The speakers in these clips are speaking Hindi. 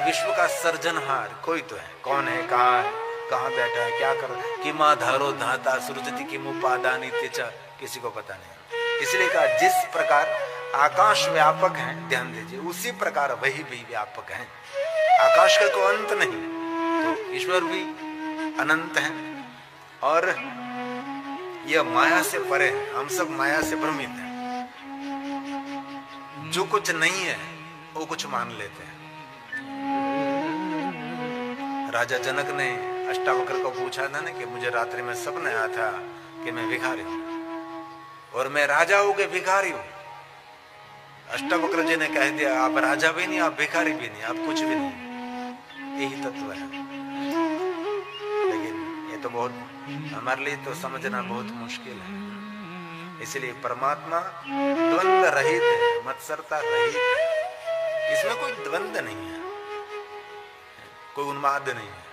विश्व का सृजनहार कोई तो है। कौन है, कहाँ है, कहाँ बैठा है, क्या कर रहा है, कि माँ धारो धाता सृजति की मुपादानी तेचा, किसी को पता नहीं। इसलिए कहा जिस प्रकार आकाश व्यापक है, ध्यान दीजिए, उसी प्रकार वही भी व्यापक है। आकाश का कोई अंत नहीं, तो ईश्वर भी अनंत है और यह माया से परे है। हम सब माया से भ्रमित हैं। जो कुछ नहीं है वो कुछ मान लेते हैं। राजा जनक ने अष्टावक्र को पूछा था ना कि मुझे रात्रि में सपना आया था कि मैं भिखारी हूं और मैं राजा हूं कि भिखारी हूं। अष्टावक्र जी ने कह दिया आप राजा भी नहीं, आप भिखारी भी नहीं, आप कुछ भी नहीं। यही तत्व है। लेकिन ये तो बहुत हमारे लिए तो समझना बहुत मुश्किल है। इसलिए परमात्मा द्वंद रहित है, मत्सरता रहित है। इसमें कोई द्वंद नहीं है, कोई उन्माद नहीं है,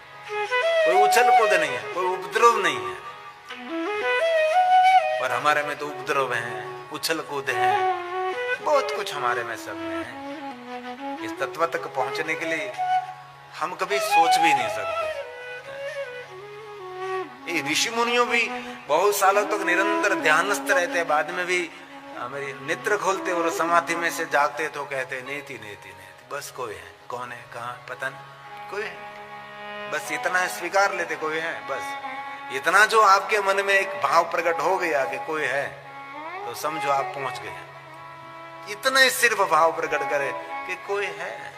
कोई उछल कूद नहीं है, कोई उपद्रव नहीं है। और हमारे में तो उपद्रव है, उछल कूद है, बहुत कुछ हमारे में सब में है। इस तत्व तक पहुंचने के लिए हम कभी सोच भी नहीं सकते। ये ऋषि मुनियों भी बहुत सालों तक निरंतर ध्यानस्थ रहते, बाद में भी मेरी नेत्र खोलते और समाधि में से जागते तो कहते नेति नेति नेति, बस कोई है, कौन है, कहाँ, पता नहीं, कोई है, बस इतना स्वीकार लेते कोई है। बस इतना जो आपके मन में एक भाव प्रकट हो गया कि कोई है, तो समझो आप पहुंच गए। इतना ही सिर्फ भाव प्रकट करे कि कोई है,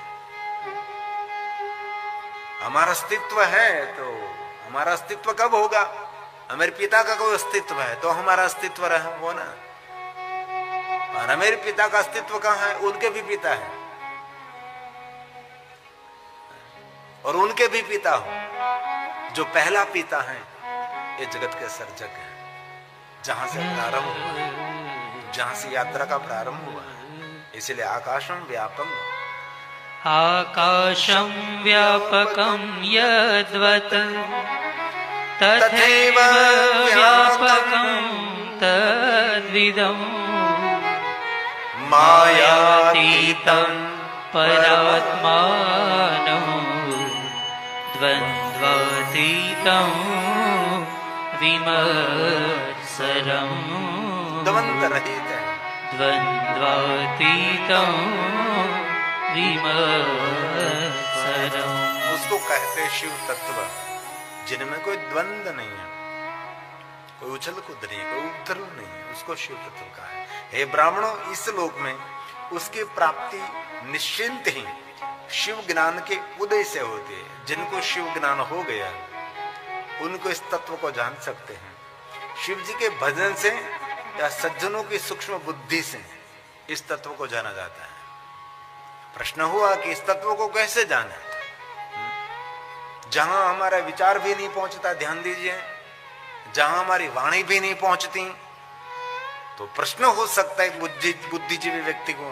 हमारा अस्तित्व है। तो हमारा अस्तित्व कब होगा? हमारे पिता का कोई अस्तित्व है तो हमारा अस्तित्व रहा वो ना। और मेरे पिता का अस्तित्व कहाँ है? उनके भी पिता है और उनके भी पिता हो। जो पहला पिता है ये जगत के सर्जक है, जहां से प्रारंभ हुआ, जहां से यात्रा का प्रारंभ हुआ। इसलिए आकाशम व्यापम, आकाशं व्यापकं यद्वत् तथैव व्यापकं तद्विदं मायातीतं परात्मानं द्वन्द्वातीतं विमत्सरं। द्वंद रहित है, द्वन्द्वातीतं उसको कहते शिव तत्व, जिनमें कोई द्वंद नहीं है, कोई उछल कूद नहीं, कोई उपद्रव नहीं है, उसको शिव तत्व कहा है। हे ब्राह्मणों, इस लोक में उसकी प्राप्ति निश्चिंत ही शिव ज्ञान के उदय से होती है। जिनको शिव ज्ञान हो गया उनको इस तत्व को जान सकते हैं। शिव जी के भजन से या सज्जनों की सूक्ष्म बुद्धि से इस तत्व को जाना जाता है। प्रश्न हुआ कि इस तत्व को कैसे जाने? जहां हमारा विचार भी नहीं पहुंचता, ध्यान दीजिए, जहां हमारी वाणी भी नहीं पहुंचती, तो प्रश्न हो सकता है बुद्धिजीवी व्यक्ति को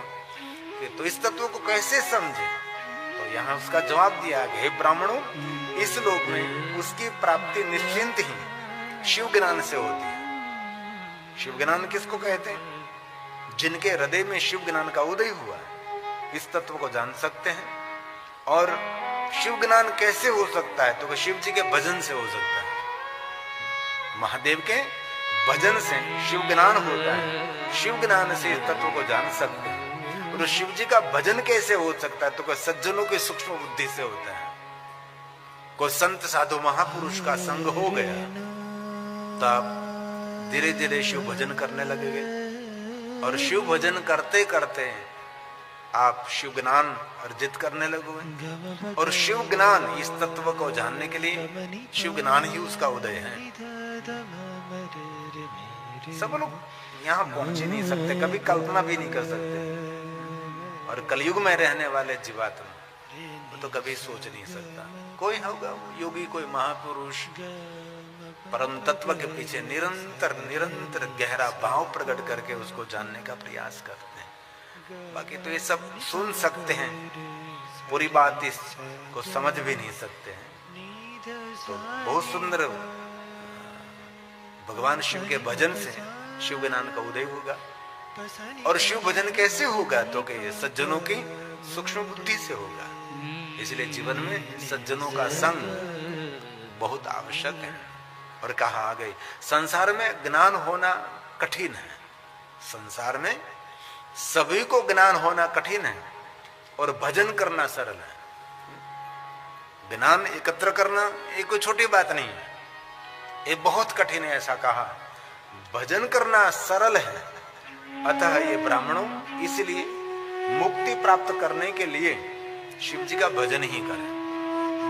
कि तो इस तत्व को कैसे समझे? तो यहां उसका जवाब दिया कि हे ब्राह्मणों, इस लोक में उसकी प्राप्ति निश्चिंत ही शिव ज्ञान से होती है। शिव ज्ञान किसको कहते हैं? जिनके हृदय में शिव ज्ञान का उदय हुआ है, इस तत्व को जान सकते हैं। और शिव ज्ञान कैसे हो सकता है? तो शिव जी के भजन से हो सकता है। महादेव के भजन से शिव ज्ञान होता है। शिव ज्ञान से इस तत्व को जान सकते हैं। और शिव जी का भजन कैसे हो सकता है? तो कोई सज्जनों की सूक्ष्म बुद्धि से होता है। कोई संत साधु महापुरुष का संग हो गया तो आप धीरे धीरे शिव भजन करने लगेंगे और शिव भजन करते करते आप शिव ज्ञान अर्जित करने लगोगे। और शिव ज्ञान, इस तत्व को जानने के लिए शिव ज्ञान ही उसका उदय है। सब लोग यहाँ पहुंच ही नहीं सकते, कभी कल्पना भी नहीं कर सकते। और कलयुग में रहने वाले जीवात्मा वो तो कभी सोच नहीं सकता। कोई होगा योगी, कोई महापुरुष परम तत्व के पीछे निरंतर निरंतर गहरा भाव प्रकट करके उसको जानने का प्रयास करते हैं। बाकी तो ये सब सुन सकते हैं, पूरी बात इसको समझ भी नहीं सकते हैं। तो बहुत सुंदर भगवान शिव के भजन से शिव ज्ञान का उदय होगा। और शिव भजन कैसे होगा? तो कि सज्जनों की सूक्ष्म बुद्धि से होगा। इसलिए जीवन में सज्जनों का संग बहुत आवश्यक है। और कहा आगे, संसार में ज्ञान होना कठिन है। संसार में सभी को ज्ञान होना कठिन है और भजन करना सरल है। ज्ञान एकत्र करना ये कोई छोटी बात नहीं है, ये बहुत कठिन है ऐसा कहा। भजन करना सरल है। अतः ये ब्राह्मणों इसलिए मुक्ति प्राप्त करने के लिए शिव जी का भजन ही करें।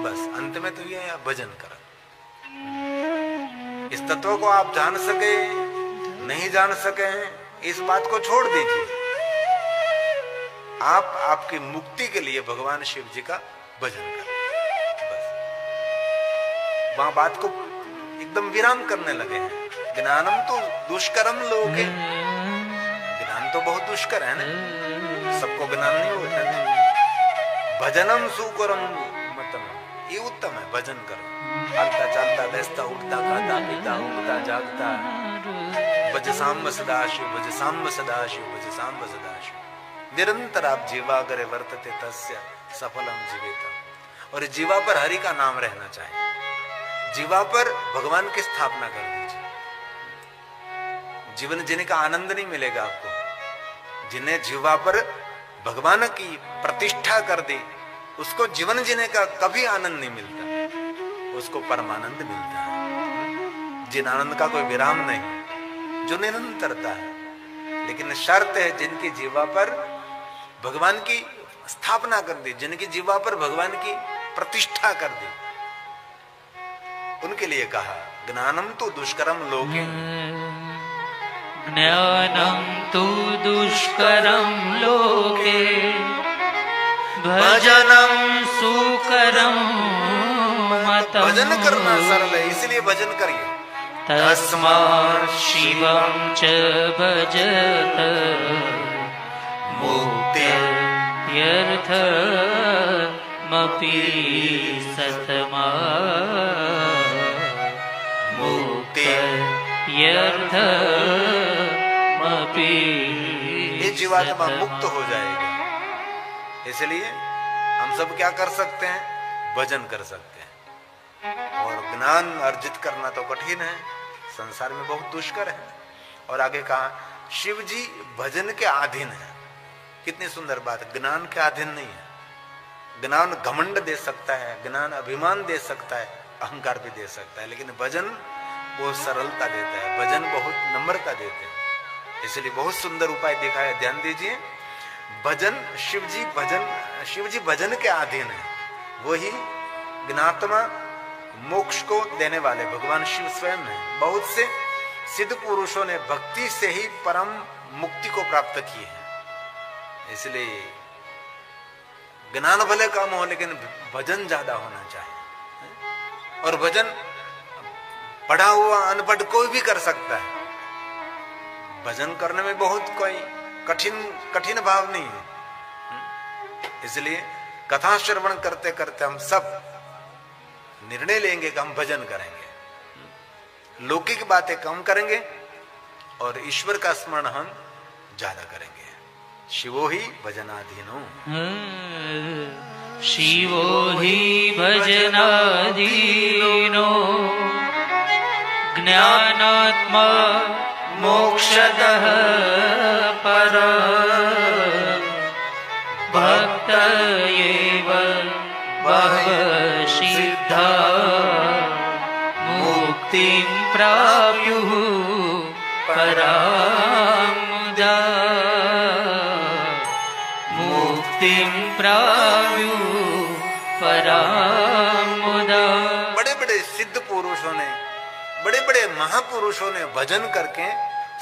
बस अंत में तो ये है, भजन करें। इस तत्व को आप जान सके नहीं जान सके इस बात को छोड़ दीजिए। आप आपकी मुक्ति के लिए भगवान शिव जी का भजन करें। बस वहां बात को एकदम विराम करने लगे हैं। ज्ञानम तो दुष्करम लोके, ज्ञान तो बहुत दुष्कर है ना, सबको ज्ञान नहीं होता है। भजनम सुकरम मतलब ये उत्तम है, भजन करो। हलता चलता बैसता उठता खाता पीता उठता जागता, भज सांब सदाशिव भज सांब सदाशिव भज सांब सदाशिव। निरंतर आप जीवा करे वर्तते तस्य सफलम जीवितम। और जीवा पर हरि का नाम रहना चाहिए। जीवा पर भगवान की स्थापना कर दीजिए। जीवन जीने का आनंद नहीं मिलेगा आपको। जिन्हें जीवा पर भगवान की प्रतिष्ठा कर दी उसको जीवन जीने का कभी आनंद नहीं मिलता, उसको परमानंद मिलता है। जिन आनंद का कोई विराम नहीं, जो निरंतरता है। लेकिन शर्त है जिनकी जीवा पर भगवान की स्थापना कर दी, जिनकी जीवा पर भगवान की प्रतिष्ठा कर दी, उनके लिए कहा ज्ञानम तो दुष्करम लोके। ज्ञानम तु दुष्करम लोके भजनम सुकरम मतम। भजन करना सरल है, इसलिए भजन करिए। तस्मात् शिवं च भजत मुक्त्यर्थमपि सतमा। ये जीवात्मा मुक्त हो जाएगा। इसलिए हम सब क्या कर सकते हैं? भजन कर सकते हैं। और ज्ञान अर्जित करना तो कठिन है, संसार में बहुत दुष्कर है। और आगे कहा शिव जी भजन के अधीन है। कितनी सुंदर बात, ज्ञान के अधीन नहीं है। ज्ञान घमंड दे सकता है, ज्ञान अभिमान दे सकता है, अहंकार भी दे सकता है, लेकिन भजन बहुत सरलता देता है, भजन बहुत नम्रता देते हैं। इसलिए बहुत सुंदर उपाय दिखाया, ध्यान दीजिए। भजन शिव जी भजन के अधीन है। वही ज्ञात्मा मोक्ष को देने वाले भगवान शिव स्वयं है। बहुत से सिद्ध पुरुषों ने भक्ति से ही परम मुक्ति को प्राप्त की है। इसलिए ज्ञान भले कम हो लेकिन भजन ज्यादा होना चाहिए। और भजन पढ़ा हुआ अनपढ़ कोई भी कर सकता है। भजन करने में बहुत कोई कठिन भाव नहीं है। इसलिए कथा श्रवण करते करते हम सब निर्णय लेंगे कि हम भजन करेंगे, लौकिक बातें कम करेंगे और ईश्वर का स्मरण हम ज्यादा करेंगे। शिवो ही भजनाधीनो, शिवो ही भजनाधीनो ज्ञानात्मा मोक्षतः परः भक्त एव बहवः सिद्धा मुक्तिं प्राप्युः परां मुदा। मुक्तिं प्राप्युः परां मुदा। बड़े बड़े सिद्ध पुरुषों ने, बड़े बड़े महापुरुषों ने भजन करके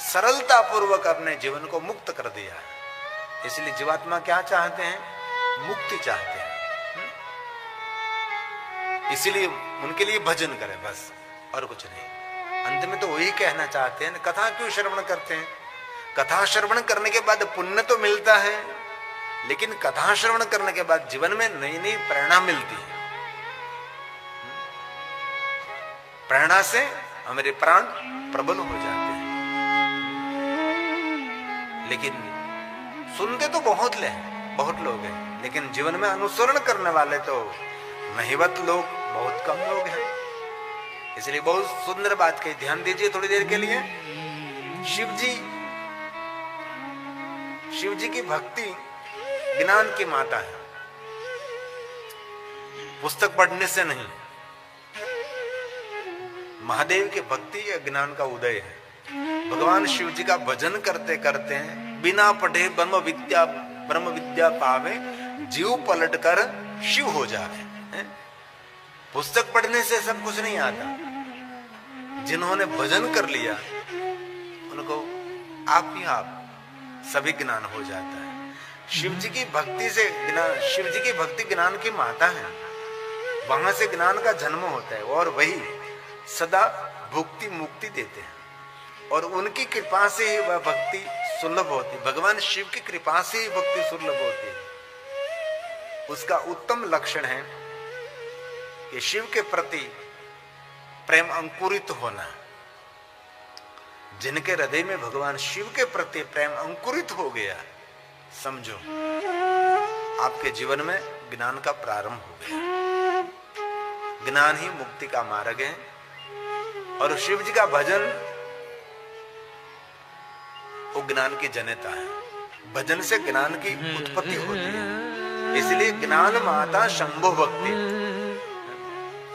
सरलता पूर्वक अपने जीवन को मुक्त कर दिया है। इसलिए जीवात्मा क्या चाहते हैं? मुक्ति चाहते हैं। इसलिए उनके लिए भजन करें बस, और कुछ नहीं। अंत में तो वही कहना चाहते हैं, कथा क्यों श्रवण करते हैं? कथा श्रवण करने के बाद पुण्य तो मिलता है, लेकिन कथा श्रवण करने के बाद जीवन में नई नई प्रेरणा मिलती है। प्रेरणा से हमारे प्राण प्रबल हो जाते हैं। लेकिन सुनते तो बहुत लोग हैं, लेकिन जीवन में अनुसरण करने वाले तो नहिवत लोग, बहुत कम लोग हैं। इसलिए बहुत सुंदर बात कही, ध्यान दीजिए थोड़ी देर के लिए। शिव जी की भक्ति ज्ञान की माता है, पुस्तक पढ़ने से नहीं। महादेव की भक्ति या ज्ञान का उदय है। भगवान शिव जी का भजन करते करते हैं, बिना पढ़े ब्रह्म विद्या पावे, जीव पलट कर शिव हो जावे। पुस्तक पढ़ने से सब कुछ नहीं आता। जिन्होंने भजन कर लिया उनको आप ही आप सभी ज्ञान हो जाता है। शिव जी की भक्ति से ज्ञान, शिव जी की भक्ति ज्ञान की माता है, वहां से ज्ञान का जन्म होता है और वही सदा भुक्ति मुक्ति देते हैं और उनकी कृपा से ही वह भक्ति सुलभ होती है। भगवान शिव की कृपा से ही भक्ति सुलभ होती है। उसका उत्तम लक्षण है कि शिव के प्रति प्रेम अंकुरित होना। जिनके हृदय में भगवान शिव के प्रति प्रेम अंकुरित हो गया, समझो आपके जीवन में ज्ञान का प्रारंभ हो गया। ज्ञान ही मुक्ति का मार्ग है और शिव जी का भजन वो ज्ञान की जनता है। भजन से ज्ञान की उत्पत्ति होती है। इसलिए ज्ञान माता शंभो भक्ति।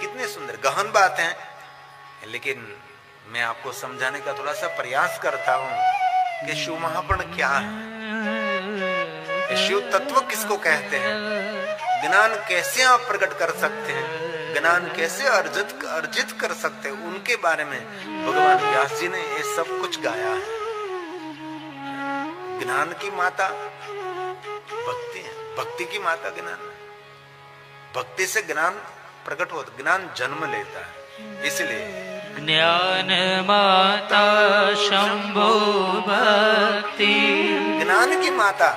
कितनी सुंदर गहन बात है, लेकिन मैं आपको समझाने का थोड़ा सा प्रयास करता हूं कि शिव महापुरुष क्या है, शिव तत्व किसको कहते हैं, ज्ञान कैसे आप प्रकट कर सकते हैं, ज्ञान कैसे अर्जित कर सकते हैं, उनके बारे में भगवान व्यास जी ने ये सब कुछ गाया है। ज्ञान की माता भक्ति है, भक्ति की माता ज्ञान है। भक्ति से ज्ञान प्रकट होता, ज्ञान जन्म लेता है। इसलिए ज्ञान माता शंभो भक्ति, ज्ञान की माता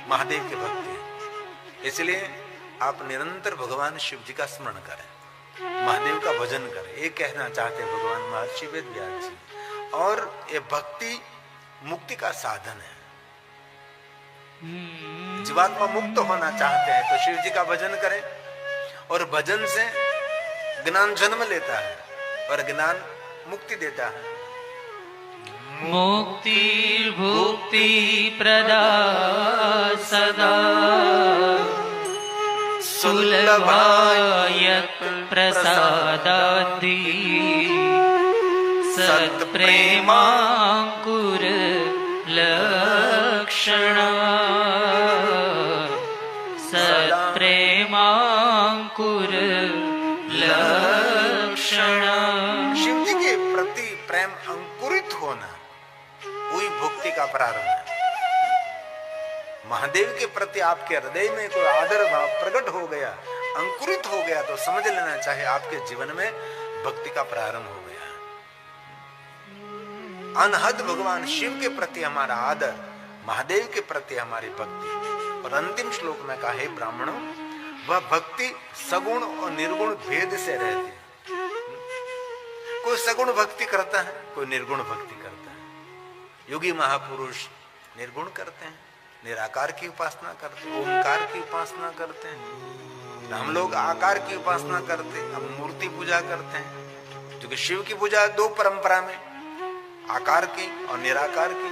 महादेव की भक्ति है। इसलिए आप निरंतर भगवान शिव जी का स्मरण करें, महादेव का भजन करें। ये कहना चाहते हैं भगवान महर्षि वेदव्यास जी। और ये भक्ति मुक्ति का साधन है। जीवात्मा मुक्त होना चाहते हैं तो शिव जी का भजन करें और भजन से ज्ञान जन्म लेता है और ज्ञान मुक्ति देता है। मुक्ति भुक्ति प्रदा सदा सुलभायत प्रसादादि सत्प्रेमांकुर लक्षण सत्प्रेमांकुर लक्षण। शिव जी के प्रति प्रेम अंकुरित होना वही भक्ति का प्रारंभ है। महादेव के प्रति आपके हृदय में कोई आदर भाव प्रकट हो गया, अंकुरित हो गया, तो समझ लेना चाहिए आपके जीवन में भक्ति का प्रारंभ हो गया। अनहद भगवान शिव के प्रति हमारा आदर, महादेव के प्रति हमारी भक्ति। और अंतिम श्लोक में कहा, हे ब्राह्मणों, वह भक्ति सगुण और निर्गुण भेद से रहती है। कोई सगुण भक्ति करता है, कोई निर्गुण भक्ति करता है। योगी महापुरुष निर्गुण करते हैं, निराकार की उपासना करते हैं, ओंकार की उपासना करते हैं। हम लोग आकार की उपासना करते हैं, हम मूर्ति पूजा करते हैं। क्योंकि शिव की पूजा दो परंपरा में, आकार की और निराकार की।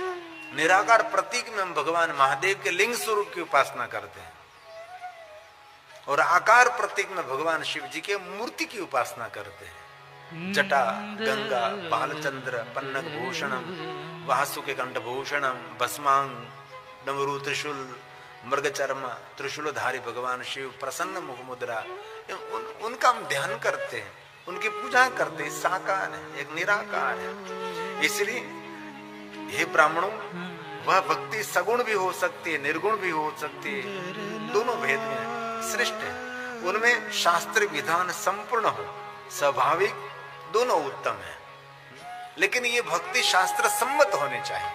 निराकार प्रतीक में हम भगवान महादेव के लिंग स्वरूप की उपासना करते हैं और आकार प्रतीक में भगवान शिव जी के मूर्ति की उपासना करते हैं। जटा गंगा बालचंद्र पन्नग भूषणम वासुके कंठभूषणम भस्मांग डमरू त्रिशूल मृगचर्म त्रिशूलधारी भगवान शिव प्रसन्न मुख मुद्रा, उनका हम ध्यान करते हैं, उनकी पूजा करते हैं। साकार है, एक निराकार है। इसलिए हे ब्राह्मणों, वह भक्ति सगुण भी हो सकती है, निर्गुण भी हो सकती है, दोनों भेद में श्रेष्ठ है। उनमें शास्त्र विधान संपूर्ण हो, स्वाभाविक, दोनों उत्तम है। लेकिन ये भक्ति शास्त्र सम्मत होनी चाहिए।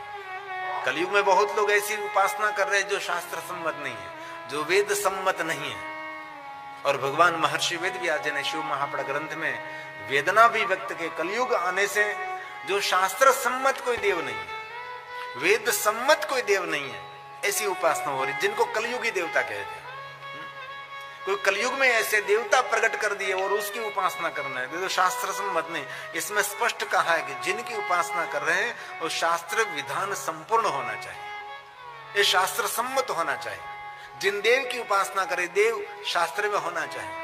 कलयुग में बहुत लोग ऐसी उपासना कर रहे हैं जो शास्त्र सम्मत नहीं है, जो वेद सम्मत नहीं है। और भगवान महर्षि वेदव्यास जी ने शिव महापुराण ग्रंथ में वेदना भी व्यक्त के, कलयुग आने से जो शास्त्र सम्मत कोई देव नहीं है, वेद सम्मत कोई देव नहीं है, ऐसी उपासना हो रही जिनको कलयुगी देवता कहते हैं। कोई कलयुग में ऐसे देवता प्रकट कर दिए और उसकी उपासना करना है, तो शास्त्र सम्मत नहीं। इसमें स्पष्ट कहा है कि जिनकी उपासना कर रहे हैं वो शास्त्र विधान संपूर्ण होना चाहिए, ये शास्त्र सम्मत होना चाहिए। जिन देव की उपासना करे देव शास्त्र में होना चाहिए,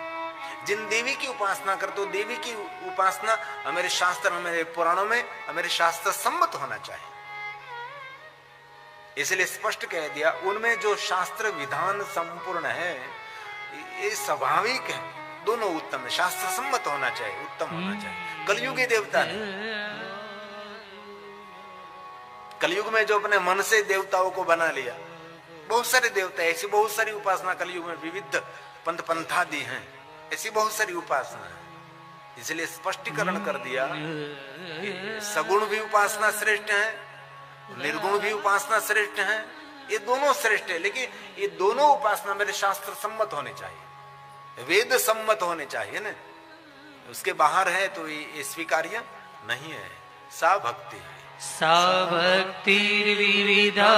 जिन देवी की उपासना कर तो देवी की उपासना हमारे शास्त्र, हमारे पुराणों में, हमारे शास्त्र सम्मत होना चाहिए। इसलिए स्पष्ट कह दिया उनमें जो शास्त्र विधान संपूर्ण है ये स्वाभाविक है, दोनों उत्तम है, शास्त्र सम्मत होना चाहिए, उत्तम होना चाहिए। कलयुगी देवता है, कलयुग में जो अपने मन से देवताओं को बना लिया, बहुत सारे देवता, ऐसी बहुत सारी उपासना कलयुग में विविध पंथ पंथादि हैं, ऐसी बहुत सारी उपासना है। इसलिए स्पष्टीकरण कर दिया सगुण भी उपासना श्रेष्ठ है, निर्गुण भी उपासना श्रेष्ठ है, ये दोनों श्रेष्ठ है, लेकिन ये दोनों उपासना मेरे शास्त्र सम्मत होने चाहिए, वेद सम्मत होने चाहिए ना, उसके बाहर है तो ये स्वीकार्य नहीं है। सा भक्ति है, सा भक्तिर्विविधा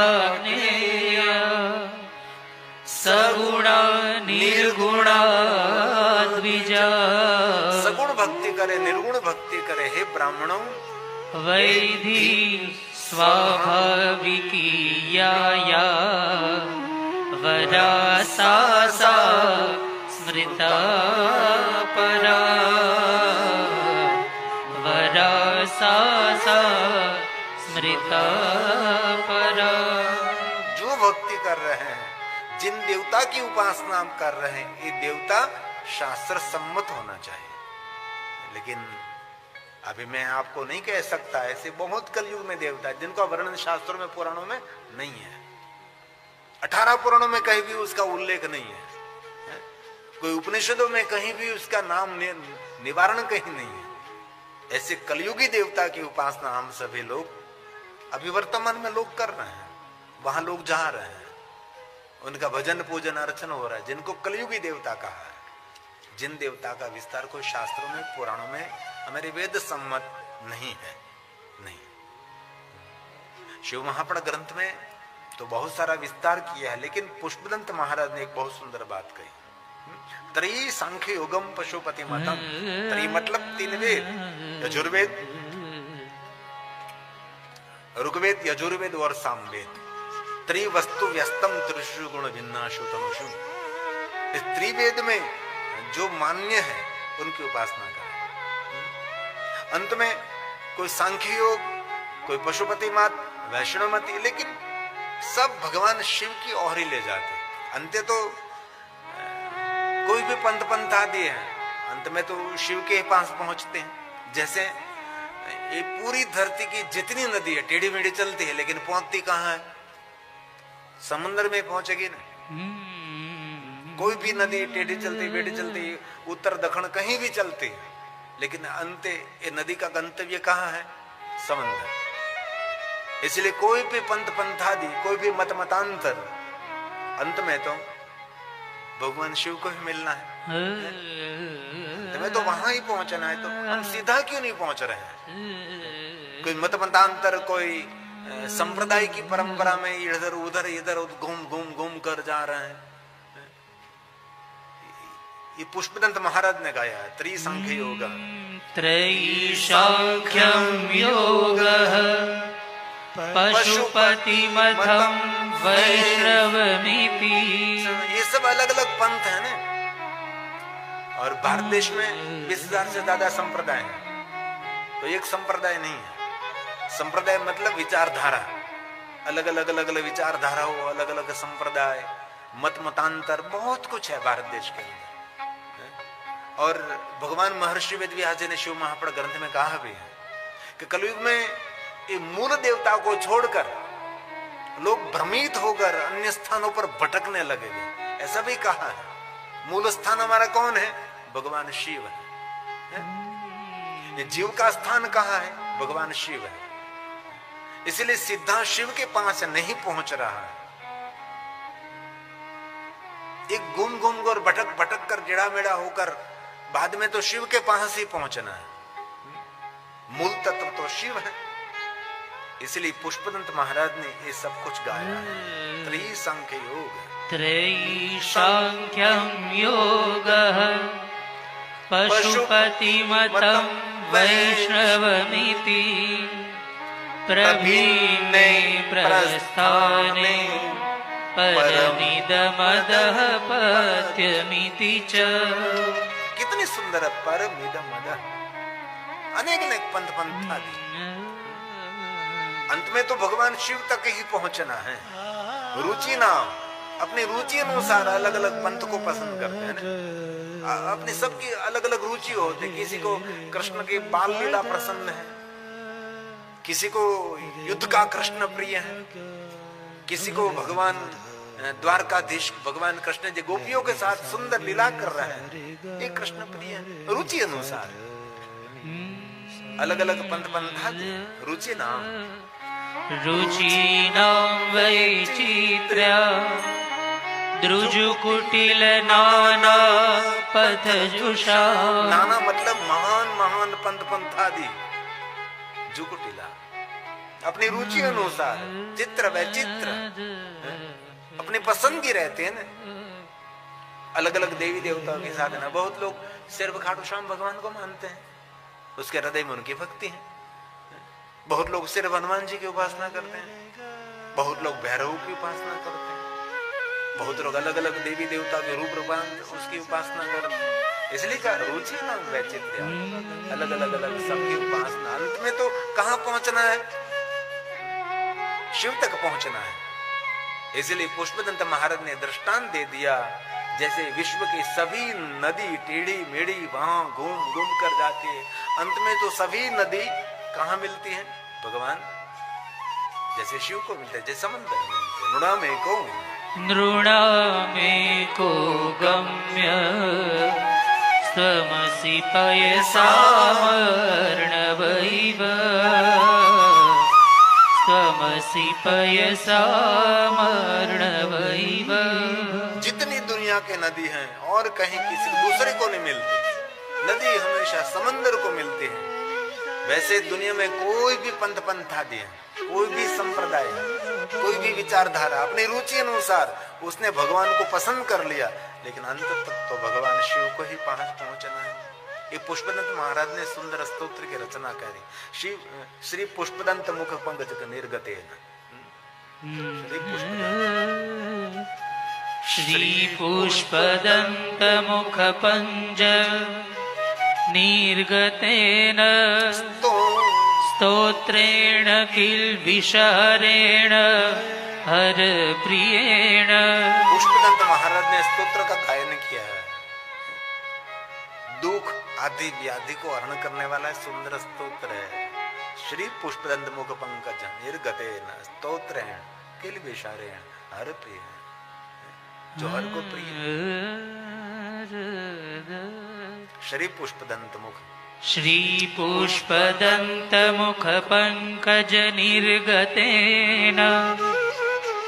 सगुणा निर्गुणा द्विजा। सगुण भक्ति करे, निर्गुण भक्ति करे, हे ब्राह्मणों वैधि स्वाभाविकी या वरा सा स्मृता परा, वरा सा स्मृता परा। जो भक्ति कर रहे हैं, जिन देवता की उपासना हम कर रहे हैं, ये देवता शास्त्र सम्मत होना चाहिए। लेकिन अभी मैं आपको नहीं कह सकता, ऐसे बहुत कलयुग में देवता है जिनका वर्णन शास्त्रों में पुराणों में नहीं है, 18 पुराणों में कहीं भी उसका उल्लेख नहीं है, कोई उपनिषदों में कहीं भी उसका नाम निवारण कहीं नहीं है। ऐसे कलयुगी देवता की उपासना हम सभी लोग अभी वर्तमान में लोग कर रहे हैं, वहां लोग जा रहे हैं, उनका भजन पूजन अर्चन हो रहा है, जिनको कलयुगी देवता कहा है। जिन देवता का विस्तार कोई शास्त्रों में पुराणों में हमारे वेद सम्मत नहीं है, नहीं। शिव महापुराण ग्रंथ में तो बहुत सारा विस्तार किया है, लेकिन पुष्पदंत महाराज ने एक बहुत सुंदर बात कही, त्रयी सांख्य योगम पशुपति मतम। त्रयी मतलब 3 वेद, यजुर्वेद, ऋग्वेद, यजुर्वेद और सामवेद। त्रिवस्तु व्यस्तम त्रिषु गुण भिन्नाशु तमशु। इस त्रिवेद में जो मान्य है उनकी उपासना करें। अंत में कोई सांख्य योग, कोई पशुपति मत, वैष्णव मत, लेकिन सब भगवान शिव की ओर ही ले जाते। अंत तो कोई भी पंथ पंथादि है, अंत में तो शिव के पास पहुंचते हैं। जैसे ये पूरी धरती की जितनी नदी है टेढ़ी मेढ़ी चलती है, लेकिन पहुंचती कहाँ है? समुद्र में पहुंचेगी ना। कोई भी नदी टेढ़ी चलती बेढ़ी चलती, उत्तर दक्षिण कहीं भी चलती है, लेकिन अंत ये नदी का गंतव्य कहाँ है? समुद्र। इसलिए कोई भी पंथ पंथादि, कोई भी मत मतांतर, अंत में तो भगवान शिव को ही मिलना है, अंत में तो वहां ही पहुंचना है। तो हम सीधा क्यों नहीं पहुंच रहे हैं? कोई मत मतांतर, कोई संप्रदाय की परंपरा में इधर उधर घूम घूम घूम कर जा रहे हैं। ये पुष्पदंत महाराज ने गाया है, त्रिसंख्य योग। त्रैसांख्यं योगः पशुपति मथम वैष्णवमिति। ये सब अलग अलग पंथ है ना, और भारत देश में 20,000 से ज्यादा संप्रदाय है, तो एक संप्रदाय नहीं है। संप्रदाय मतलब विचारधारा, अलग अलग विचारधारा हो, अलग अलग संप्रदाय, मत मतांतर, बहुत कुछ है भारत देश के अंदर। और भगवान महर्षि वेदव्यास जी ने शिव महापुराण ग्रंथ में कहा भी है कि कलयुग में ये मूल देवता को छोड़कर लोग भ्रमित होकर अन्य स्थानों पर भटकने लगेंगे, ऐसा भी कहा है। मूल स्थान हमारा कौन है? भगवान शिव है। ये जीव का स्थान कहाँ है? भगवान शिव है। इसलिए सीधा शिव के पास नहीं पहुंच रहा है, एक घूम घूम कर भटक भटक कर टेढ़ा मेढ़ा होकर बाद में तो शिव के पास ही पहुंचना है। मूल तत्व तो शिव है। इसलिए पुष्पदंत महाराज ने ये सब कुछ गाया है। त्रिसंख्य योग, त्रयीशाख्यं योगः पशुपतिमतं वैष्णवमिति प्रभिन्ने प्रस्थाने परमिदमदः पत्यमिति च। कितनी सुंदर है परमिदमदः, अनेक अनेक पंथ पंथादि। अंत में तो भगवान शिव तक ही पहुंचना है। रुचि नाम, अपनी रुचि अनुसार अलग अलग पंथ को पसंद करते हैं ना। अपनी सबकी अलग अलग रुचि होती है। किसी को कृष्ण की बाल लीला पसंद है, किसी को युद्ध का कृष्ण प्रिय है, किसी को भगवान द्वारकाधीश भगवान कृष्ण जी गोपियों के साथ सुंदर लीला कर रहे हैं, ये कृष्ण प्रिय है। रुचि अनुसार अलग अलग पंथ पंथा रुचि नाम। रुचीनां वैचित्र्या द्रुजुकुटिल नाना पथजुषा। नाना मतलब महान महान पंथ पंथादि। जुकुटिला अपनी रुचि अनुसार, चित्र वैचित्र अपनी पसंद की रहते हैं ना। अलग अलग देवी देवताओं के साधना। बहुत लोग सिर्फ खाटू श्याम भगवान को मानते हैं, उसके हृदय में उनकी भक्ति है। बहुत लोग सिर्फ हनुमान जी की उपासना करते हैं, बहुत लोग भैरव की उपासना करते हैं, बहुत लोग अलग अलग देवी देवता के रूप रूपांत उसकी उपासना करते हैं। इसलिए का रुचि ना वैचित्र्य, अलग अलग अलग सबकी उपासना। अंत में तो कहां पहुंचना है? शिव तक पहुंचना है। इसलिए पुष्पदंत महाराज ने दृष्टांत दे दिया, जैसे विश्व की सभी नदी टेढ़ी मेढ़ी वहां घूम घूम कर जाती है, अंत में तो सभी नदी कहाँ मिलती है? भगवान जैसे शिव को मिलते हैं, जैसे समंदर में मिलते। नृणामेको गम्य स्वमसि पयसामर्णवैव स्वमसि पयसामर्णवैव। जितनी दुनिया के नदी हैं और कहीं किसी दूसरे को नहीं मिलती, नदी हमेशा समंदर को मिलती है। वैसे दुनिया में कोई भी पंथ पंथादि है, कोई भी संप्रदाय है, कोई भी विचारधारा अपनी रुचि अनुसार उसने भगवान को पसंद कर लिया, लेकिन अंत तक तो भगवान शिव को ही पहुंचना है। ये पुष्पदंत महाराज ने सुंदर स्तोत्र की रचना करी। शिव श्री पुष्पदंत मुख पंकज निर्गते। श्री पुष्पदंत मुख पंज निर्गतेन स्तोत्रेण किल्बिषहरेण हर प्रियेण। पुष्पदंत महाराज ने स्तोत्र का गायन किया है। दुख आदि व्याधि को हरण करने वाला सुंदर स्तोत्र है। श्री पुष्पदंत मुख पंकज निर्गतेन स्तोत्रेण किल्बिषहरेण हर प्रियेण, जो हर को प्रिय। श्री पुष्पदंत मुख, श्री पुष्पदंत मुख पंकज निर्गतेन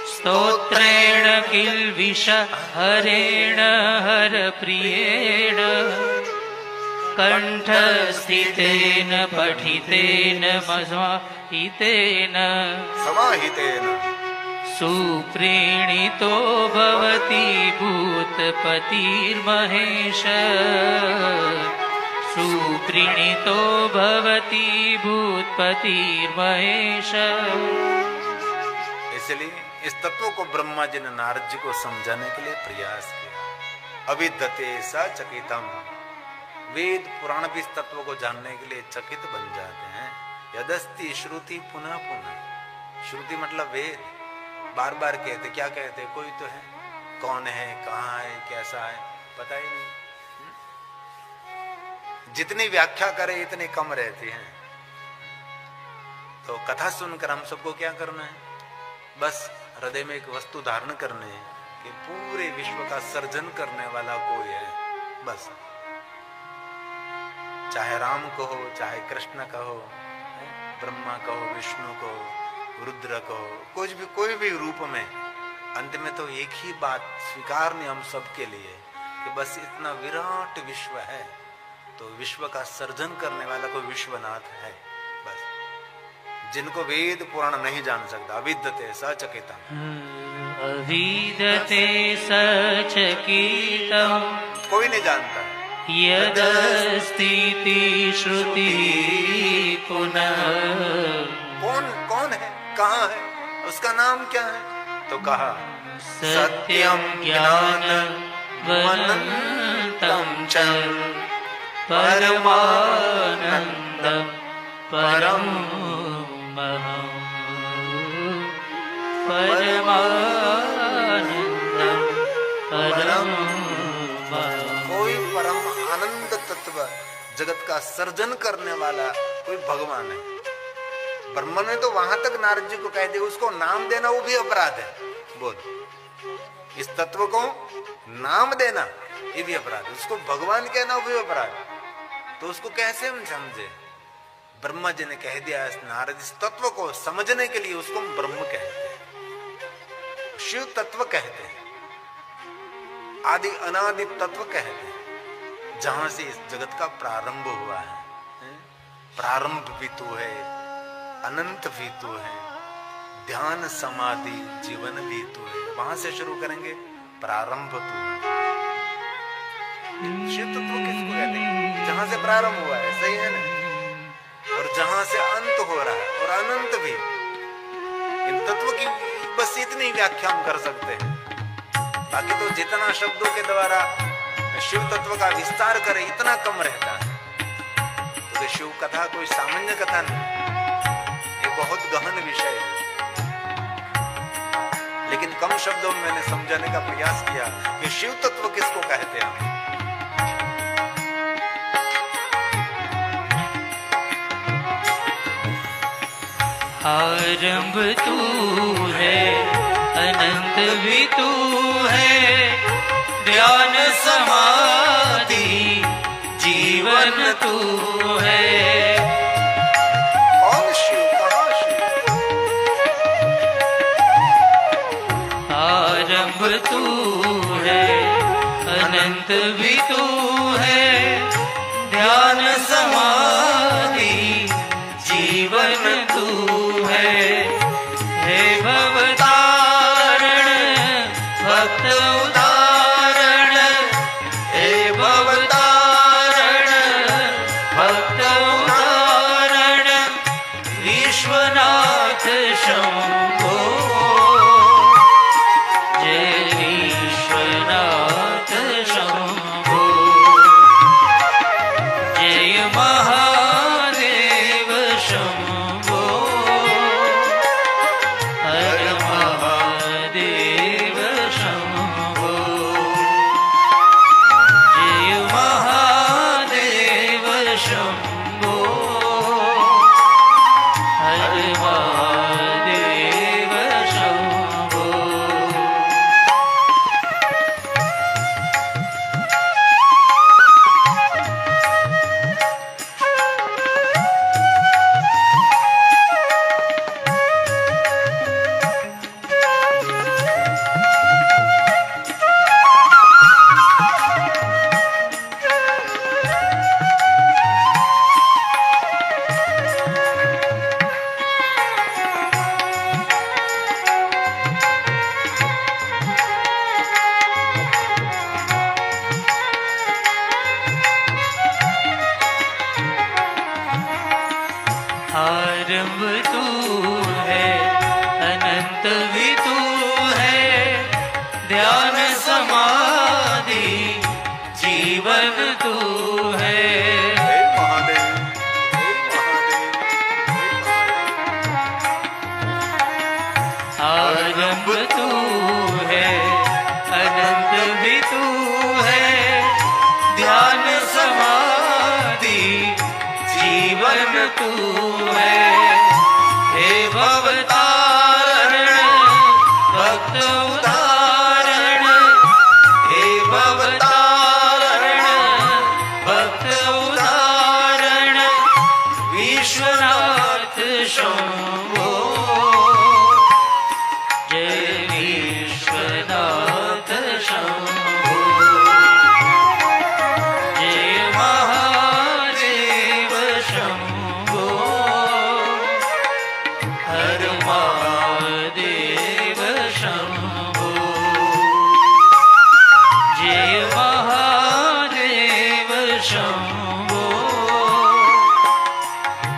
स्तोत्रेण किल्बिषहरेण हर प्रियेण कंठस्थितेन पठितेन समाहितेन सुप्रीणितो भवति भूतपतिर्महेश सुप्रीणितो भवति भूतपतिर्महेश। इसलिए इस तत्व को ब्रह्मा जी ने नारद जी को समझाने के लिए प्रयास किया। अविद्यते सचकितम, वेद पुराण भी इस तत्व को जानने के लिए चकित बन जाते हैं। यदस्ति श्रुति पुनः पुनः, श्रुति मतलब वेद बार बार कहते, क्या कहते? कोई तो है, कौन है, कहाँ है, कैसा है, पता ही नहीं। जितनी व्याख्या करे इतनी कम रहती है। तो कथा सुनकर हम सबको क्या करना है? बस हृदय में एक वस्तु धारण करने है कि पूरे विश्व का सर्जन करने वाला कोई है। बस चाहे राम कहो, चाहे कृष्ण कहो, ब्रह्मा कहो, विष्णु कहो, रुद्र कहो, कोई भी रूप में, अंत में तो एक ही बात स्वीकारनी हम सबके लिए कि बस इतना विराट विश्व है, तो विश्व का सर्जन करने वाला कोई विश्वनाथ है। बस जिनको वेद पुराण नहीं जान सकता, अविद्यते सचकितम, अविदते सचकितं कोई नहीं जानता। यदस्तीति श्रुति पुनः। कौन है, कहाँ है, उसका नाम क्या है? तो कहा सत्यम ज्ञानमनन्तं च परमानन्दं परं महं। परमानन्दं परं महं। कोई परम आनंद तत्व, जगत का सर्जन करने वाला कोई भगवान है। ब्रह्मा ने तो वहां तक नारद जी को कह दिया, उसको नाम देना वो भी अपराध है। बोल, इस तत्व को नाम देना ये भी अपराध है, उसको भगवान कहना वो भी अपराध। तो उसको कैसे हम समझे? ब्रह्मा जी ने कह दिया नारद, इस तत्व को समझने के लिए उसको हम ब्रह्म कहते हैं, शिव तत्व कहते हैं, आदि अनादि तत्व कहते हैं, जहां से इस जगत का प्रारंभ हुआ है। प्रारंभ भी तू है, अनंत भी तू है, ध्यान समाधि जीवन भी तू है। वहां से शुरू करेंगे, प्रारंभ तू है। शिव तत्व किसको कहते हैं? जहां से प्रारंभ हुआ है, सही है ना, और जहां से अंत हो रहा है, और अनंत भी। इन तत्व की बस इतनी व्याख्या हम कर सकते हैं। बाकी तो जितना शब्दों के द्वारा शिव तत्व का विस्तार करे इतना कम रहता है। तो शिव कथा कोई सामान्य कथा नहीं, ये बहुत गहन विषय है। लेकिन कम शब्दों में मैंने समझाने का प्रयास किया कि शिव तत्व किसको कहते हैं। आरंभ तू है, अनंत भी तू है, ध्यान समाधि जीवन तू है। कौन शिव, कहाँ शिव? आरंभ तू है, अनंत भी तू है, ध्यान समाधि जीवन तू है। हे भवतारण भक्त उदाहरण, हे भवतारण भक्त उदाहरण, विश्वनाथ शंभो। जय विश्वनाथ शंभो, जय महादेव शंभो, हर महादेव शंभो, जय महादेव शंभो, हर महादेव शंभो। आरंभ तू है, अनंत भी तू है, ध्यान समाधि जीवन तू है। हे महादेव, हे महादेव, हे महादेव। आरंभ तू है, अनंत भी तू है, ध्यान समाधि जीवन तू है। हे भवतारण भक्त उदाहरण, हे भवतारण भक्त उदाहरण, विश्वनाथ शंभो। जय विश्वनाथ शंभो, जय महादेव शंभो, शंभो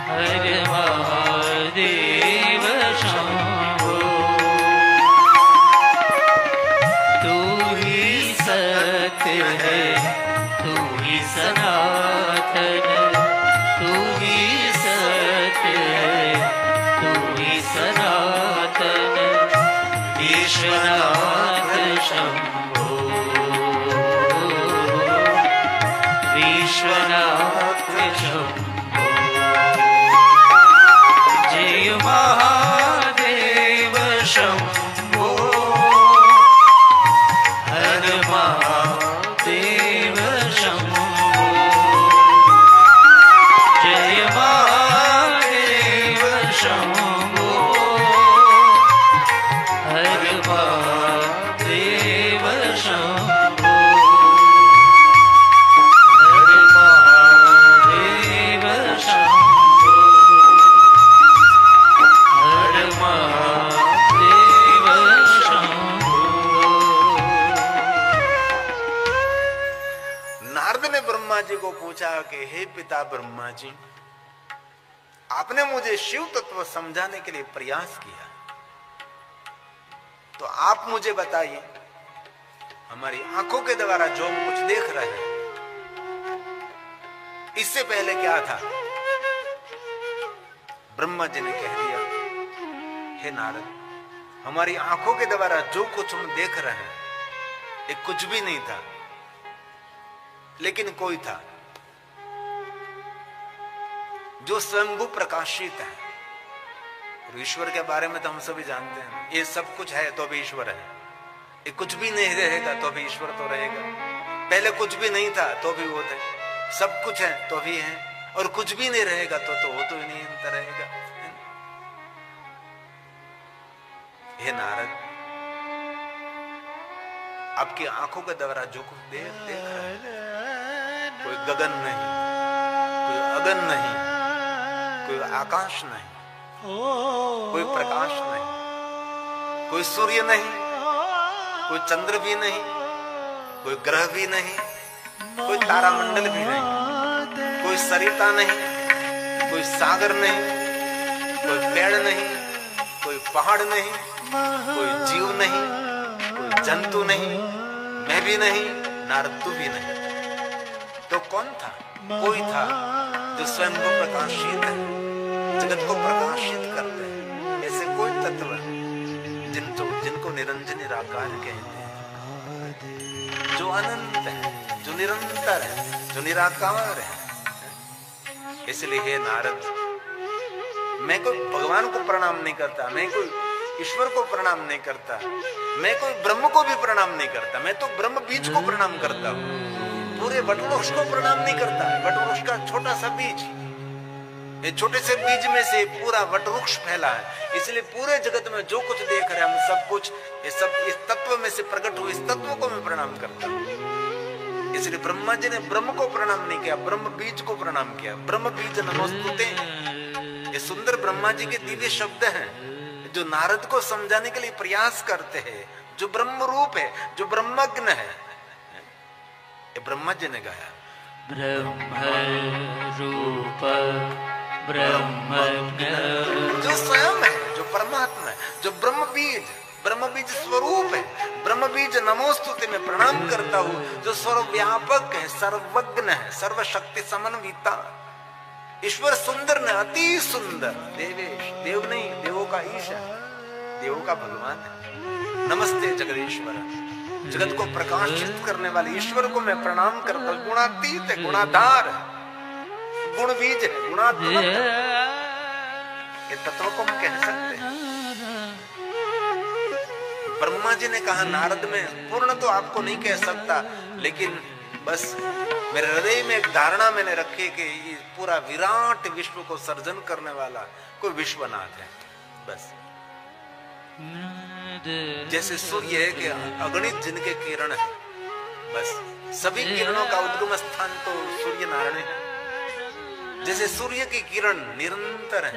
हर महादेव शंभो तू ही सत्य है तू ही सनातन तू ही सत्य है तू ही सनातन विश्वनाथ शंभो विश्वनाथ शंभो जय महादेव शंभो हर महादेव शंभो जय महादेव शंभो हर महादेव शंभो हर महादेव शंभो हर महादेव शंभो नारद ने ब्रह्मा जी को पूछा कि हे पिता ब्रह्मा जी, आपने मुझे शिव तत्व समझाने के लिए प्रयास किया, तो आप मुझे बताइए, हमारी आंखों के द्वारा जो हम कुछ देख रहे हैं, इससे पहले क्या था? ब्रह्मा जी ने कह दिया, हे नारद, हमारी आंखों के द्वारा जो कुछ हम देख रहे हैं, ये कुछ भी नहीं था, लेकिन कोई था जो स्वयंभू प्रकाशित है। और ईश्वर के बारे में तो हम सभी जानते हैं, ये सब कुछ है तो भी ईश्वर है, ये कुछ भी नहीं रहेगा तो भी ईश्वर तो रहेगा, पहले कुछ भी नहीं था तो भी वो थे, सब कुछ है तो भी है, और कुछ भी नहीं रहेगा तो वो तो ही नहीं अंतर रहेगा। हे नारद, आपकी आंखों के द्वारा जो कुछ देख रहे हैं, कोई गगन नहीं, कोई अगन नहीं, कोई आकाश नहीं, कोई प्रकाश नहीं, कोई सूर्य नहीं, कोई चंद्र भी नहीं, कोई ग्रह भी नहीं, कोई तारामंडल भी नहीं, कोई सरिता नहीं, कोई सागर नहीं, कोई पेड़ नहीं, कोई पहाड़ नहीं, कोई जीव नहीं, कोई जंतु नहीं, मैं भी नहीं, नारद तू भी नहीं। तो कौन था? कोई था जो स्वयं को प्रकाशित है, जगत को प्रकाशित करते हैं। ऐसे कोई तत्व जिनको निरंजन निराकार कहते हैं, जो अनंत है, जो निरंतर है, जो निराकार है। इसलिए हे नारद, मैं कोई भगवान को प्रणाम नहीं करता, मैं कोई ईश्वर को प्रणाम नहीं करता, मैं कोई ब्रह्म को भी प्रणाम नहीं करता, मैं तो ब्रह्म बीज को प्रणाम करता हूं, पूरे वटवृक्ष को प्रणाम नहीं करता। वटवृक्ष का छोटा सा बीज, ये छोटे से बीज में से पूरा वटवृक्ष फैला है, इसलिए पूरे जगत में जो कुछ देख रहे हैं हम सब कुछ, ये सब इस तत्व में से प्रकट हुए, इस तत्व को मैं प्रणाम करता हूं। इसलिए ब्रह्मा जी ने ब्रह्म को प्रणाम नहीं किया, ब्रह्म बीज को प्रणाम किया। ब्रह्म बीज नमोस्तुते, ये सुंदर ब्रह्मा जी के दिव्य शब्द हैं जो नारद को समझाने के लिए प्रयास करते हैं, जो ब्रह्म रूप है, जो ब्रह्मज्ञ है। ये ब्रह्मा जी ने गाया, ब्रह्म रूप ब्रह्मज्ञ, जो स्वयं है, जो परमात्मा है, जो ब्रह्म बीज स्वरूप है। ब्रह्म बीज नमोस्तुते में प्रणाम करता हूं, जो सर्वव्यापक है, सर्वज्ञ है, सर्वशक्ति समन्विता। ईश्वर सुंदर ने अति सुंदर, देवेश, देव नहीं, देवों का ईश है, देवों का भगवान है। नमस्ते जगदीश्वर, जगत को प्रकाशित करने वाले ईश्वर को मैं प्रणाम करता हूं। गुणातीत है, गुणाधार है, गुण बीज है, गुणात्मक है। ये तत्व को हम कह सकते हैं। ब्रह्मा जी ने कहा, नारद में पूर्ण तो आपको नहीं कह सकता, लेकिन बस मेरे हृदय में एक धारणा मैंने रखी कि ये पूरा विराट विश्व को सर्जन करने वाला कोई विश्वनाथ है। बस जैसे सूर्य है कि अगणित जिनके किरण है, बस सभी किरणों का उद्गम स्थान तो सूर्य नारायण है। जैसे सूर्य की किरण निरंतर है,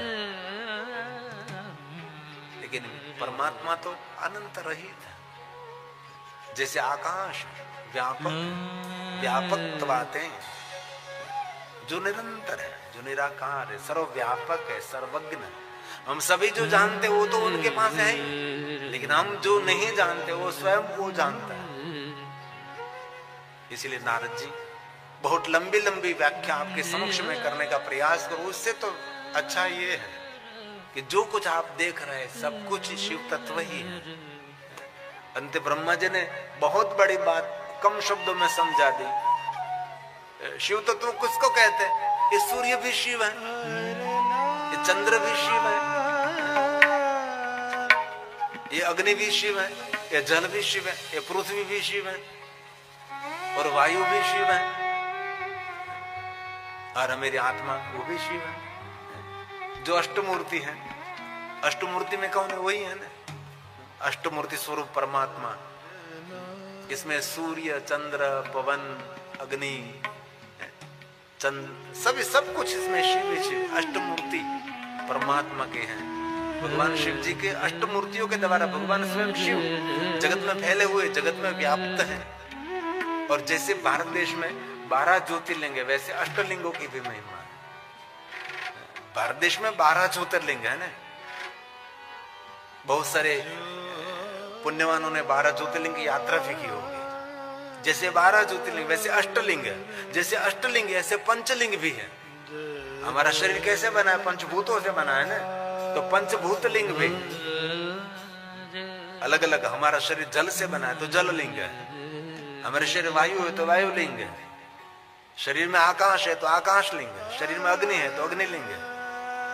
लेकिन परमात्मा तो अनंत रहित है। जैसे आकाश व्यापक व्यापकत्वाते जो निरंतर है, जो निराकार है, सर्वव्यापक है, सर्वज्ञ है। हम सभी जो जानते वो तो उनके पास है ही, लेकिन हम जो नहीं जानते वो स्वयं वो जानता है। इसलिए नारद जी बहुत लंबी लंबी व्याख्या आपके समक्ष में करने का प्रयास करो। उससे तो अच्छा ये है कि जो कुछ आप देख रहे हैं सब कुछ शिव तत्व ही है। अंत ब्रह्मा जी ने बहुत बड़ी बात कम शब्दों में समझा दी। शिव तत्व किसको कहते हैं? ये सूर्य भी शिव है, ये चंद्र भी शिव है, ये अग्नि भी शिव है, ये जल भी शिव है, ये पृथ्वी भी शिव है और वायु भी शिव है और मेरी आत्मा वो भी शिव है। जो अष्टमूर्ति है, अष्टमूर्ति में कौन है? वही है ना, अष्टमूर्ति स्वरूप परमात्मा। इसमें सूर्य, चंद्र, पवन, अग्नि, चंद्र, सब कुछ इसमें शिव ही शिव, अष्टमूर्ति परमात्मा के हैं। भगवान शिव जी के अष्टमूर्तियों के द्वारा भगवान स्वयं शिव जगत में फैले हुए, जगत में व्याप्त हैं। और जैसे भारत देश में 12 ज्योतिर्लिंग है, वैसे अष्टलिंगों की भी महिमा है। भारत देश में 12 ज्योतिर्लिंग है ना। बहुत सारे पुण्यवानों ने 12 ज्योतिर्लिंग की यात्रा भी की होगी। जैसे 12 ज्योतिर्लिंग वैसे अष्टलिंग है, जैसे अष्टलिंग ऐसे पंचलिंग भी है। हमारा शरीर कैसे बना है? पंचभूतों से बना है ना, तो पंचभूत लिंग भी अलग अलग। हमारा शरीर जल से बना है तो जल लिंग है, हमारे शरीर वायु है तो वायु लिंग है, शरीर में आकाश है तो आकाश लिंग है, शरीर में अग्नि है तो अग्नि लिंग है,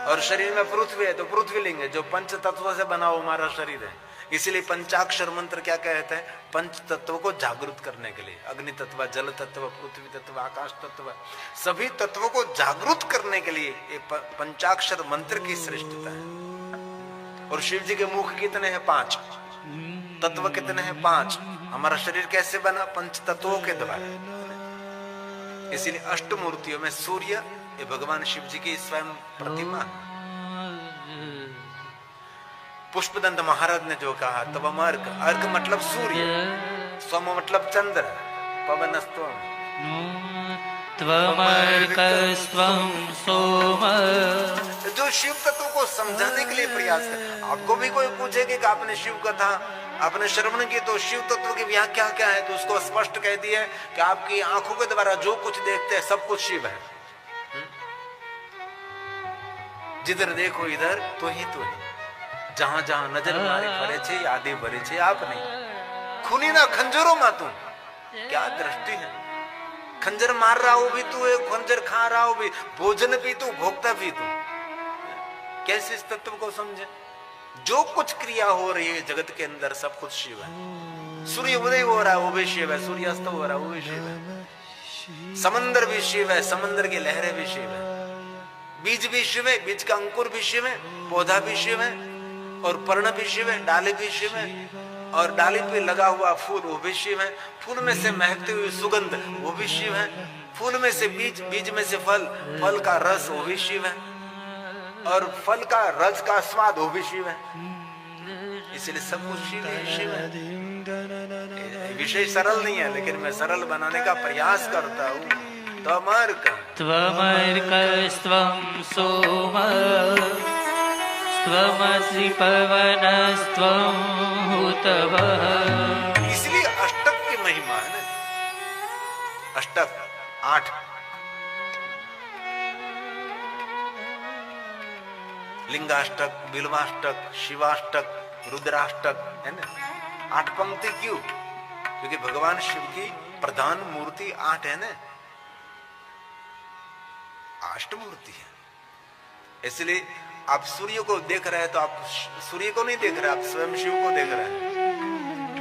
और शरीर में पृथ्वी है तो पृथ्वी लिंग है। जो पंच तत्वों से बना हुआ हमारा शरीर है। इसीलिए पंचाक्षर मंत्र क्या कहते हैं? पंच तत्वों को जागृत करने के लिए। अग्नि तत्व, जल तत्व, पृथ्वी तत्व, आकाश तत्व, सभी तत्वों को जागृत करने के लिए ये पंचाक्षर मंत्र की श्रेष्ठता है। और शिव जी के मुख कितने हैं? 5। तत्व कितने हैं? 5। हमारा शरीर कैसे बना? पंच तत्वों के द्वारा। इसीलिए अष्टमूर्तियों में सूर्य ये भगवान शिव जी की स्वयं प्रतिमा है। पुष्पदंत महाराज ने जो कहा तवम अर्क, अर्क मतलब सूर्य, स्वम मतलब चंद्र, पवनस्त्वम, त्वमर्कस्त्वं सोम। जो शिव तत्व को समझाने के लिए प्रयास कर। आपको भी कोई पूछेगा कि आपने शिव कथा आपने श्रवण की तो शिव तत्व की व्याख्या क्या है, तो उसको स्पष्ट कह दिया कि आपकी आंखों के द्वारा जो कुछ देखते हैं सब कुछ शिव है। जिधर देखो इधर तो ही तो ही, जहां जहां नजर मारे फरे छे यादें भरे छे आपने। खूनी ना खंजरों मा तू, क्या दृष्टि है। खंजर मार रहा हो भी तू, खंजर खा रहा हो भी, भोजन भी तू, भोगता भी तू। कैसे इस तत्व को समझे? जो कुछ क्रिया हो रही है जगत के अंदर सब कुछ शिव है। सूर्य उदय हो रहा है वो भी शिव है, सूर्यास्त हो रहा है वो भी शिव है, समंदर भी शिव है, समंदर की लहरें भी शिव है, बीज भी शिव है, बीज का अंकुर भी शिव है, पौधा भी शिव है, और पर्ण भी शिव है, डाली भी शिव है, और डाली पे लगा हुआ फूल वो भी शिव है, फूल में से महकती हुई सुगंध वो भी शिव है, फूल में से बीज, बीज में से फल, फल का रस वो भी शिव है, और फल का रस का स्वाद वो भी शिव है। इसलिए सब कुछ शिव है, शिव है। विषय सरल नहीं है लेकिन मैं सरल बनाने का प्रयास करता हूँ। त्वमर्कस्त्वं सोम, त्वमसि पवनस्त्वं हुतवः। इसलिए अष्टक की महिमा है ना। अष्टक 8 लिंगाष्टक, बिल्वाष्टक, शिवाष्टक, रुद्राष्टक है ना। 8 पंक्ति क्यों? क्योंकि भगवान शिव की प्रधान मूर्ति 8 है ना, अष्टमूर्ति है। इसलिए आप सूर्य को देख रहे हैं तो आप सूर्य को नहीं देख रहे, आप स्वयं शिव को देख रहे हैं।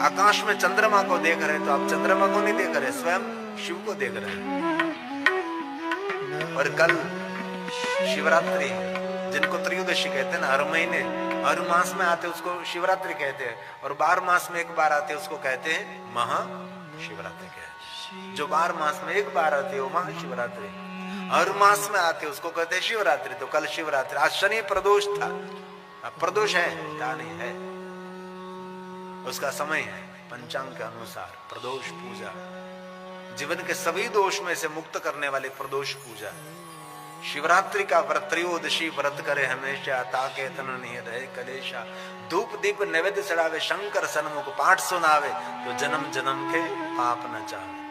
आकाश में चंद्रमा को देख रहे हैं तो आप चंद्रमा को नहीं देख रहे, स्वयं शिव को देख रहे हैं। और कल शिवरात्रि है, जिनको त्रयोदशी कहते हैं ना, हर महीने हर मास में आते उसको शिवरात्रि कहते हैं, और 12 मास में एक बार आते उसको कहते हैं महाशिवरात्रि कहते हैं। जो 12 मास में एक बार आते वो महाशिवरात्रि, हर मास में आते उसको कहते हैं शिवरात्रि। तो कल शिवरात्रि, आज शनि प्रदोष था, प्रदोष है क्या नहीं है, उसका समय है पंचांग के अनुसार प्रदोष पूजा जीवन के सभी दोष में से मुक्त करने वाली प्रदोष पूजा। शिवरात्रि का व्रत त्रयोदशी व्रत करे हमेशा, ताके तन नहीं रहे कलेशा। धूप दीप नैवेद्य चढ़ावे, शंकर सन्मुख पाठ सुनावे, तो जन्म जन्म के पाप न चाहे।